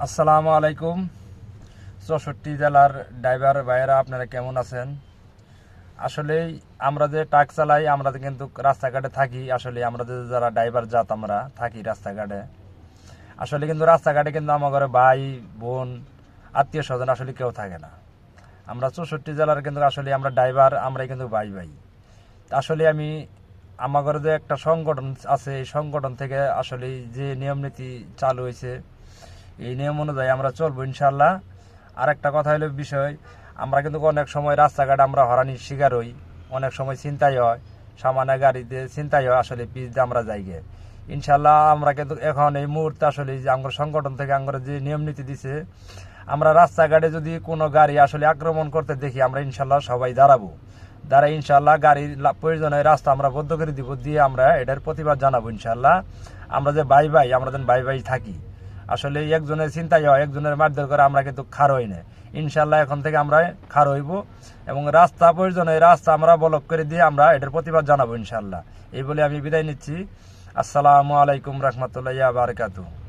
আসসালামু আলাইকুম। 64 জেলার ড্রাইভার ভাইয়েরা আপনারা কেমন আছেন? আসলেই আমরা যে ট্রাক চালাই, আমরা কিন্তু রাস্তাঘাটে থাকি। আসলে আমরা যারা ড্রাইভার জাত আমরা থাকি রাস্তাঘাটে। আসলে কিন্তু রাস্তাঘাটে কিন্তু আমার ঘরে ভাই বোন আত্মীয় স্বজন আসলে কেউ থাকে না। আমরা 64 জেলার কিন্তু আসলে আমরা ড্রাইভার, আমরাই কিন্তু ভাই ভাই। আসলে আমি আমার ঘরে যে একটা সংগঠন আছে, এই সংগঠন থেকে আসলে যে নিয়ম নীতি চালু হয়েছে, এই নিয়ম অনুযায়ী আমরা চলবো ইনশাল্লাহ। আর একটা কথা হলো বিষয়, আমরা কিন্তু অনেক সময় রাস্তাঘাটে আমরা হরানির শিকার হই, অনেক সময় ছিনতাই হয়, সামান্য গাড়িতে ছিনতাই হয়, আসলে পিছ দিয়ে আমরা যাই গে। ইনশাল্লাহ আমরা কিন্তু এখন এই মুহূর্তে আসলে যে আমার সংগঠন থেকে আমার যে নিয়ম নীতি দিছে, আমরা রাস্তাঘাটে যদি কোনো গাড়ি আসলে আক্রমণ করতে দেখি, আমরা ইনশাল্লাহ সবাই দাঁড়াবো। দাঁড়াই ইনশাল্লাহ গাড়ির প্রয়োজনে রাস্তা আমরা বদ্ধ করে দিব, দিয়ে আমরা এটার প্রতিবাদ জানাবো ইনশাল্লাহ। আমরা যে ভাই ভাই, আমরা যেন ভাই ভাই থাকি। আসলে একজনের চিন্তাই হয়, একজনের মারধর করে আমরা কিন্তু খার হই না। ইনশাল্লাহ এখন থেকে আমরা খার হইব, এবং রাস্তা প্রয়োজনে রাস্তা আমরা ব্লক করে দিয়ে আমরা এটার প্রতিবাদ জানাবো ইনশাল্লাহ। এই বলে আমি বিদায় নিচ্ছি। আসসালামু আলাইকুম রহমতুল্লাহ বারকাতুহু।